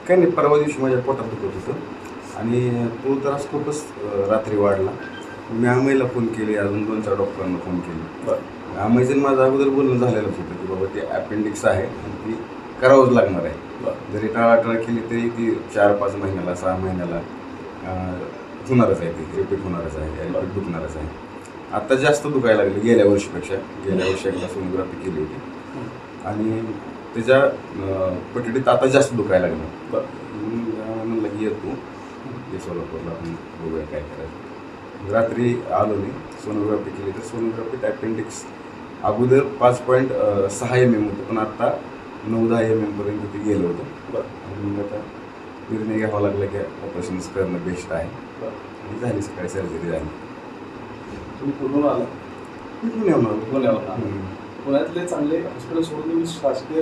काही नाही, परवा दिवशी माझ्या पोटात दुखत होतं आणि तो त्रास खूपच रात्री वाढला. मी आम्हाला फोन केले, अजून 2-4 डॉक्टरांना फोन केले. आम्हाचं माझं अगोदर बोलणं झालेलंच होतं की बाबा ते अपेंडिक्स आहे आणि ती करावंच लागणार आहे. जरी टाळाटाळ केली तरी ती 4-5 महिन्याला 6 महिन्याला होणारच आहे, ती रिपीट होणारच आहे, रिपीट दुखणारच आहे. आत्ता जास्त दुखायला लागली गेल्या वर्षी एकदा सोनोग्राफी केली होती आणि त्याच्या पटडीत आता जास्त दुखायला लागलं. म्हणलं की येतो ते सोलापूरला, आपण बघूया काय करायचं. रात्री आलो मी, सोनोग्राफी केली तर सोनोग्राफीत अपेंडिक्स अगोदर 5.6 mm होतं, पण आत्ता 9-10 mm पर्यंत ते गेलं होतं. आणि मग आता निर्णय घ्यावा लागला की ऑपरेशन्स करणं बेस्ट आहे. आणि झाली, सकाळी सर्जरी झाली. तुम्ही पुण्याला आला? पुण्यावर पुण्यातले चांगले हॉस्पिटल सोडून तुम्ही शासकीय